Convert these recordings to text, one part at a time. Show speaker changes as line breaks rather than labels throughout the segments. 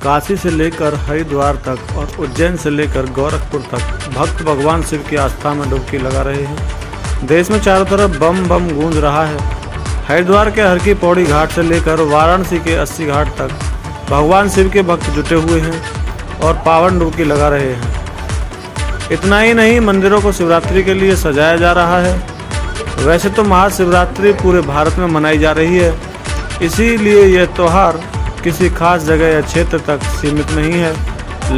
काशी से लेकर हरिद्वार तक और उज्जैन से लेकर गोरखपुर तक भक्त भगवान शिव की आस्था में डुबकी लगा रहे हैं। देश में चारों तरफ बम बम गूंज रहा है। हरिद्वार के हर की पौड़ी घाट से लेकर वाराणसी के 80 घाट तक भगवान शिव के भक्त जुटे हुए हैं और पावन डुबकी लगा रहे हैं। इतना ही नहीं, मंदिरों को शिवरात्रि के लिए सजाया जा रहा है। वैसे तो महाशिवरात्रि पूरे भारत में मनाई जा रही है, इसीलिए यह त्यौहार किसी खास जगह या क्षेत्र तक सीमित नहीं है।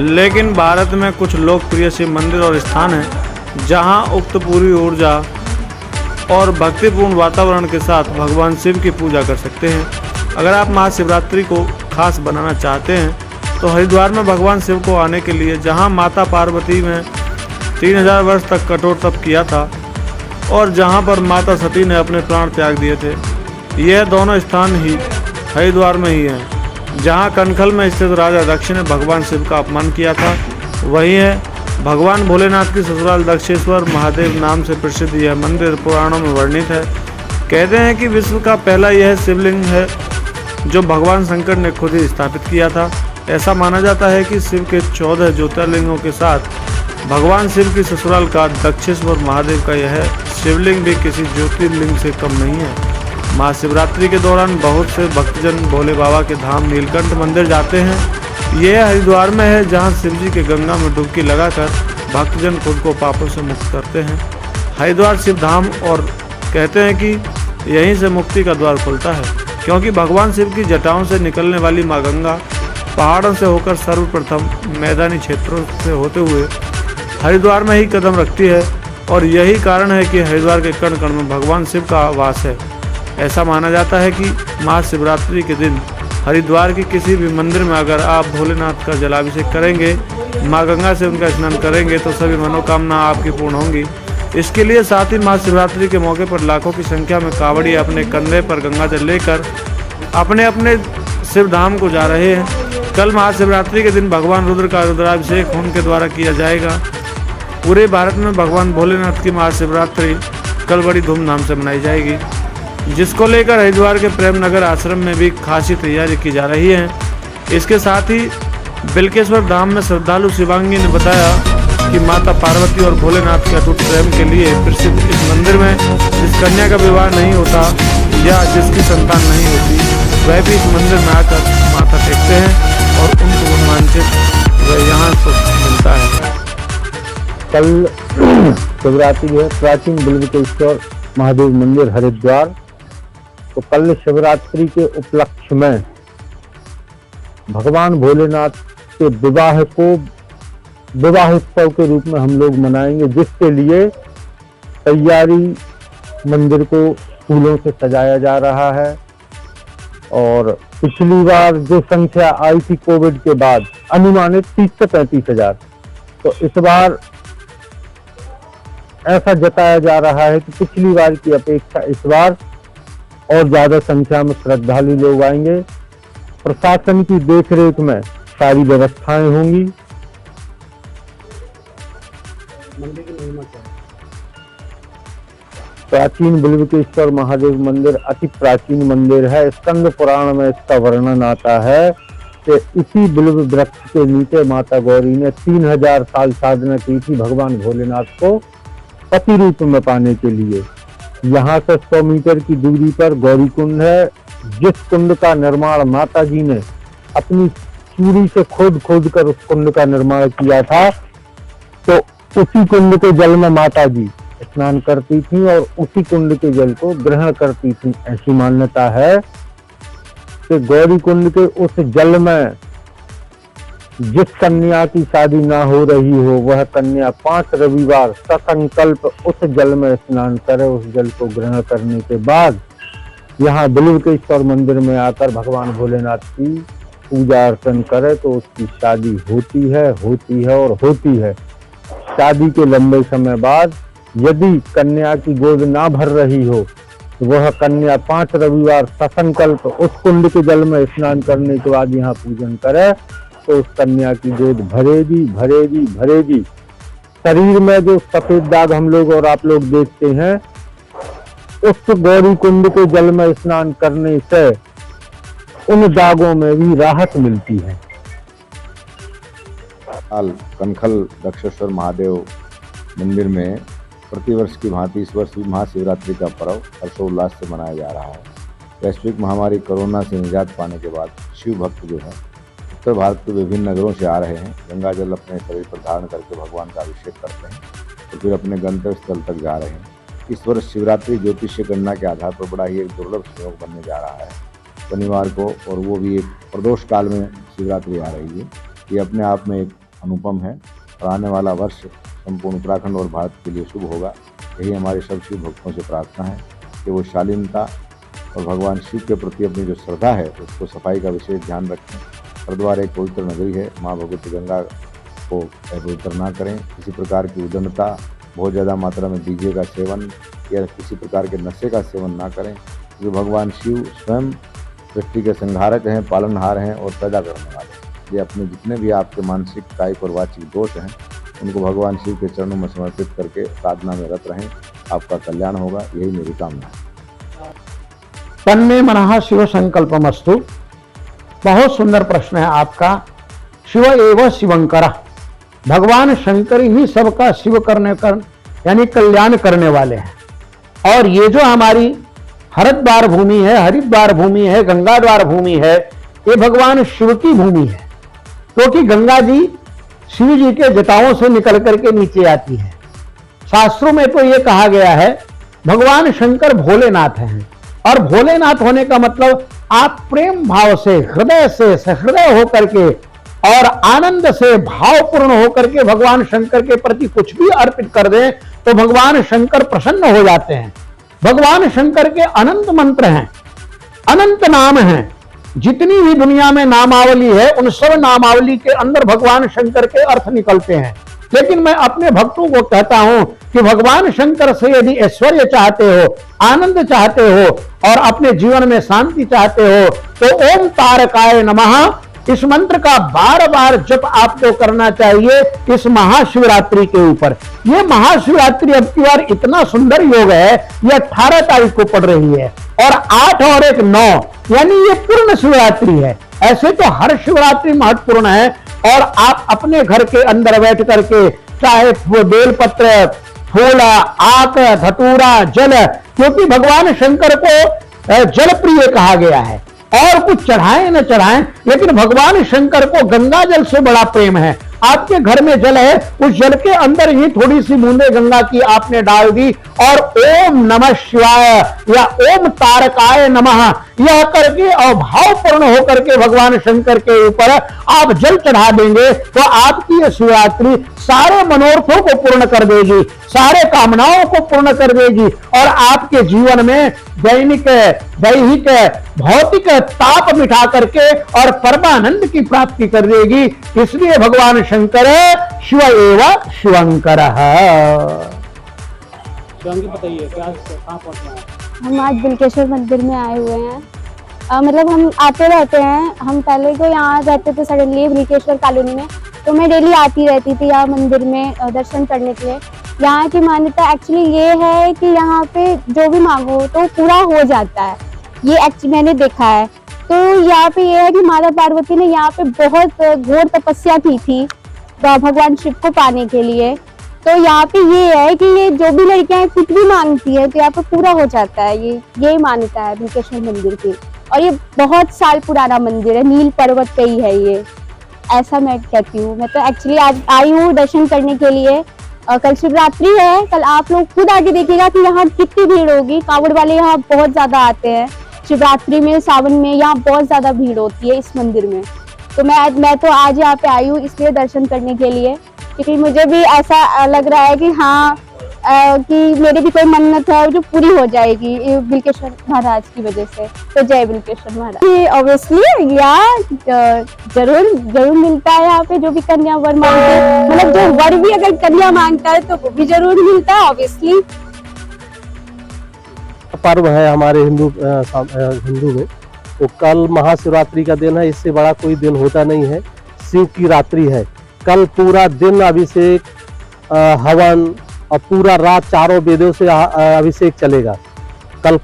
लेकिन भारत में कुछ लोकप्रिय शिव मंदिर और स्थान हैं जहां उक्त पूरी ऊर्जा और भक्तिपूर्ण वातावरण के साथ भगवान शिव की पूजा कर सकते हैं। अगर आप महाशिवरात्रि को खास बनाना चाहते हैं तो हरिद्वार में भगवान शिव को आने के लिए, जहां माता पार्वती में 3000 वर्ष तक कठोर तप किया था और जहां पर माता सती ने अपने प्राण त्याग दिए थे, यह दोनों स्थान ही हरिद्वार में ही हैं। जहां कनखल में स्थित राजा दक्ष ने भगवान शिव का अपमान किया था, वही है भगवान भोलेनाथ की ससुराल दक्षेश्वर महादेव नाम से प्रसिद्ध यह मंदिर पुराणों में वर्णित है। कहते हैं कि विश्व का पहला यह शिवलिंग है जो भगवान शंकर ने खुद ही स्थापित किया था। ऐसा माना जाता है कि शिव के 14 ज्योतिर्लिंगों के साथ भगवान शिव की ससुराल का दक्षेश्वर महादेव का यह शिवलिंग भी किसी ज्योतिर्लिंग से कम नहीं है। महाशिवरात्रि के दौरान बहुत से भक्तजन भोले बाबा के धाम नीलकंठ मंदिर जाते हैं। यह हरिद्वार में है, जहां शिव जी के गंगा में डुबकी लगाकर भक्तजन खुद को पापों से मुक्त करते हैं। हरिद्वार शिव धाम, और कहते हैं कि यहीं से मुक्ति का द्वार खुलता है, क्योंकि भगवान शिव की जटाओं से निकलने वाली माँ गंगा पहाड़ों से होकर सर्वप्रथम मैदानी क्षेत्रों से होते हुए हरिद्वार में ही कदम रखती है। और यही कारण है कि हरिद्वार के कण कण में भगवान शिव का वास है। ऐसा माना जाता है कि महाशिवरात्रि के दिन हरिद्वार के किसी भी मंदिर में अगर आप भोलेनाथ का जलाभिषेक करेंगे, माँ गंगा से उनका स्नान करेंगे, तो सभी मनोकामना आपकी पूर्ण होंगी। इसके लिए साथ ही महाशिवरात्रि के मौके पर लाखों की संख्या में कांवड़ी अपने कंधे पर गंगा जल लेकर अपने अपने शिव धाम को जा रहे हैं। कल महाशिवरात्रि के दिन भगवान रुद्र का रुद्राभिषेक होम के द्वारा किया जाएगा। पूरे भारत में भगवान भोलेनाथ की महाशिवरात्रि कल बड़ी धूमधाम से मनाई जाएगी, जिसको लेकर हरिद्वार के प्रेम नगर आश्रम में भी खासी तैयारी की जा रही है। इसके साथ ही बिल्केश्वर धाम में श्रद्धालु शिवांगी ने बताया कि माता पार्वती और भोलेनाथ के अटूट प्रेम के लिए प्रसिद्ध इस मंदिर में जिस कन्या का विवाह नहीं होता या जिसकी संतान नहीं होती, वह भी इस मंदिर में आकर माथा टेकते हैं और उनको मनवांछित वह यहाँ पर मिलता है।
कल शिवरात्रि है। प्राचीन बिल्केश्वर महादेव मंदिर हरिद्वार, तो कल शिवरात्रि के उपलक्ष्य में भगवान भोलेनाथ के विवाह को विवाहोत्सव के रूप में हम लोग मनाएंगे, जिसके लिए तैयारी मंदिर को फूलों से सजाया जा रहा है। और पिछली बार जो संख्या आई थी कोविड के बाद अनुमानित 30 से 35 हजार, तो इस बार ऐसा जताया जा रहा है कि पिछली बार की अपेक्षा इस बार और ज्यादा संख्या में श्रद्धालु लोग आएंगे। प्रशासन की देखरेख में सारी व्यवस्थाएं होंगी।
मंदिर की महिमा क्या है?
प्राचीन बिल्केश्वर महादेव मंदिर अति प्राचीन मंदिर है। स्कंद पुराण में इसका वर्णन आता है कि इसी बिल्व वृक्ष के नीचे माता गौरी ने 3000 साल साधना की थी भगवान भोलेनाथ को पति रूप में पाने के लिए। यहाँ से 100 मीटर की दूरी पर गौरी कुंड है, जिस कुंड का निर्माण माता जी ने अपनी चूड़ी से खोद खोद कर उस कुंड का निर्माण किया था। तो उसी कुंड के जल में माता जी स्नान करती थी और उसी कुंड के जल को ग्रहण करती थी। ऐसी मान्यता है कि गौरी कुंड के उस जल में जिस कन्या की शादी ना हो रही हो, वह कन्या 5 रविवार ससंकल्प उस जल में स्नान करे। उस जल को ग्रहण करने के बाद यहाँ बिल्केश्वर मंदिर में आकर भगवान भोलेनाथ की पूजा अर्चन करे तो उसकी शादी होती है और होती है। शादी के लंबे समय बाद यदि कन्या की गोद ना भर रही हो, तो वह कन्या 5 रविवार ससंकल्प उस कुंड के जल में स्नान करने के बाद यहाँ पूजन करे तो उस कन्या की गोद भरेगी। शरीर में जो सफेद दाग हम लोग और आप लोग देखते हैं, उस गौरी कुंड के जल में स्नान करने से उन दागों में भी राहत मिलती है।
हाल कनखल दक्षेश्वर महादेव मंदिर में प्रतिवर्ष की भांति इस वर्ष भी महाशिवरात्रि का पर्व हर्षोल्लास से मनाया जा रहा है। वैश्विक महामारी कोरोना से निजात पाने के बाद शिव भक्त जो है उत्तर भारत के विभिन्न नगरों से आ रहे हैं, गंगा जल अपने शरीर पर धारण करके भगवान का अभिषेक करते हैं और फिर अपने गंतव्य स्थल तक जा रहे हैं। इस वर्ष शिवरात्रि ज्योतिषीय गणना के आधार पर बड़ा ही एक दुर्लभ संयोग बनने जा रहा है शनिवार को, और वो भी एक प्रदोष काल में शिवरात्रि आ रही है। ये अपने आप में एक अनुपम है और आने वाला वर्ष संपूर्ण उत्तराखंड और भारत के लिए शुभ होगा। यही हमारे सब शिव भक्तों से प्रार्थना है कि वो शालीनता और भगवान शिव के प्रति अपनी जो श्रद्धा है उसको सफाई का विशेष ध्यान रखें। हरिद्वार एक पवित्र नगरी है, माँ भगवती गंगा को पवित्र ना करें। किसी प्रकार की उद्दंडता, बहुत ज़्यादा मात्रा में डीजे का सेवन या किसी प्रकार के नशे का सेवन ना करें, क्योंकि भगवान शिव स्वयं सृष्टि के संहारक हैं, पालनहार हैं और पैदा करने वाले हैं। ये अपने जितने भी आपके मानसिक, कायिक और वाचिक दोष हैं उनको भगवान शिव के चरणों में समर्पित करके साधना में रत रहें, आपका कल्याण होगा, यही मेरी कामना है।
तन्मे मनः शिव संकल्पमस्तु। बहुत सुंदर प्रश्न है आपका। शिव एव शिवंकर, भगवान शंकर ही सबका शिव करने कर यानी कल्याण करने वाले हैं। और ये जो हमारी हरिद्वार भूमि है, हरिद्वार भूमि है, गंगाद्वार भूमि है, ये भगवान शिव की भूमि है, क्योंकि गंगा जी शिव जी के जटाओं से निकल करके नीचे आती है। शास्त्रों में तो ये कहा गया है भगवान शंकर भोलेनाथ हैं, और भोलेनाथ होने का मतलब आप प्रेम भाव से, हृदय से सहृदय होकर के और आनंद से भावपूर्ण होकर के भगवान शंकर के प्रति कुछ भी अर्पित कर दें तो भगवान शंकर प्रसन्न हो जाते हैं। भगवान शंकर के अनंत मंत्र हैं, अनंत नाम हैं। जितनी भी दुनिया में नामावली है उन सब नामावली के अंदर भगवान शंकर के अर्थ निकलते हैं। लेकिन मैं अपने भक्तों को कहता हूं कि भगवान शंकर से यदि ऐश्वर्य चाहते हो, आनंद चाहते हो और अपने जीवन में शांति चाहते हो तो ओम तारकाय नमः इस मंत्र का बार बार जप आपको करना चाहिए इस महाशिवरात्रि के ऊपर। ये महाशिवरात्रि अब की बार इतना सुंदर योग है, ये 18 तारीख को पड़ रही है और 8 और 1 9 यानी ये पूर्ण शिवरात्रि है। ऐसे तो हर शिवरात्रि महत्वपूर्ण है और आप अपने घर के अंदर बैठ करके चाहे बेलपत्र, फूल, आक, धतूरा, जल, क्योंकि भगवान शंकर को जल प्रिय कहा गया है, और कुछ चढ़ाएं न चढ़ाएं लेकिन भगवान शंकर को गंगा जल से बड़ा प्रेम है। आपके घर में जल है, उस जल के अंदर ही थोड़ी सी बूंदे गंगा की आपने डाल दी और ओम नमः शिवाय या ओम तारकाय नमः यह करके और भावपूर्ण होकर के भगवान शंकर के ऊपर आप जल चढ़ा देंगे तो आपकी यह शिवरात्रि सारे मनोरथों को पूर्ण कर देगी, सारे कामनाओं को पूर्ण कर देगी और आपके जीवन में दैनिक, दैहिक, भौतिक ताप मिटा करके और परमानंद की प्राप्ति कर देगी। इसलिए भगवान शंकर शिव एव शिवंकर।
शिवांगी बताइए क्या कहाँ पहुँचे हैं?
हम आज बिलकेश्वर मंदिर में आए हुए हैं। मतलब हम आते रहते हैं, हम पहले तो यहाँ रहते थे सडनली बिलकेश्वर कॉलोनी में, तो मैं डेली आती रहती थी यहाँ मंदिर में दर्शन करने के लिए। यहाँ की मान्यता एक्चुअली ये है कि यहाँ पे जो भी मांगो तो पूरा हो जाता है, ये एक्चुअली मैंने देखा है। तो यहाँ पे ये है कि माता पार्वती ने यहाँ पे बहुत घोर तपस्या की थी भगवान शिव को पाने के लिए। तो यहाँ पे ये है कि ये जो भी लड़कियां कुछ भी मांगती है तो यहाँ पे पूरा हो जाता है। ये मान्यता है बिलकेश्वर मंदिर की, और ये बहुत साल पुराना मंदिर है, नील पर्वत पे ही है ये, ऐसा मैं कहती हूँ। मैं तो एक्चुअली आज आई हूँ दर्शन करने के लिए। कल शिवरात्रि है, कल आप लोग खुद आके देखिएगा कि यहाँ कितनी भीड़ होगी। कांवड़ वाले यहाँ बहुत ज्यादा आते हैं शिवरात्रि में, सावन में यहाँ बहुत ज्यादा भीड़ होती है इस मंदिर में। तो मैं तो आज यहाँ पे आई हूँ इसलिए दर्शन करने के लिए, क्योंकि मुझे भी ऐसा लग रहा है कि हाँ कि मेरी भी कोई मन्नत है जो पूरी हो जाएगी बिलकेश्वर महाराज की वजह से। तो जय बिलकेश्वर महाराज। ऑब्वियसली यहाँ जरूर मिलता है यहाँ पे जो भी कन्या वर मांगते हैं, मतलब जो वर भी अगर कन्या मांगता है तो वो भी जरूर मिलता है ऑब्वियसली।
पर्व है हमारे हिंदू में, तो कल महाशिवरात्रि का दिन है, इससे बड़ा कोई दिन होता नहीं है। शिव की रात्रि है, कल पूरा दिन अभिषेक, हवन और पूरा रात चारों वेदों से अभिषेक चलेगा। कल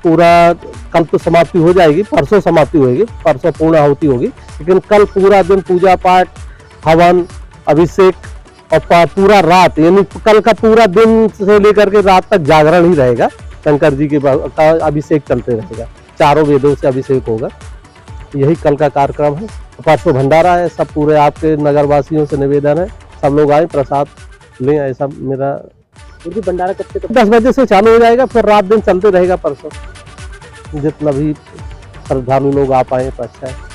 तो समाप्ति हो जाएगी, परसों समाप्ति होगी, परसों पूर्ण आहुति होगी, लेकिन कल पूरा दिन पूजा पाठ, हवन, अभिषेक और पूरा रात यानी कल का पूरा दिन से लेकर के रात तक जागरण ही रहेगा। शंकर जी के का अभिषेक चलते रहेगा, चारों वेदों से अभिषेक होगा। यही कल का कार्यक्रम है। परसों भंडारा है। सब पूरे आपके नगरवासियों से निवेदन है, सब लोग आए, प्रसाद लें, ऐसा मेरा।
उनकी भंडारा कब से
10 बजे से चालू हो जाएगा, फिर रात दिन चलते रहेगा। परसों जितना भी श्रद्धालु लोग आ पाए तो अच्छा है।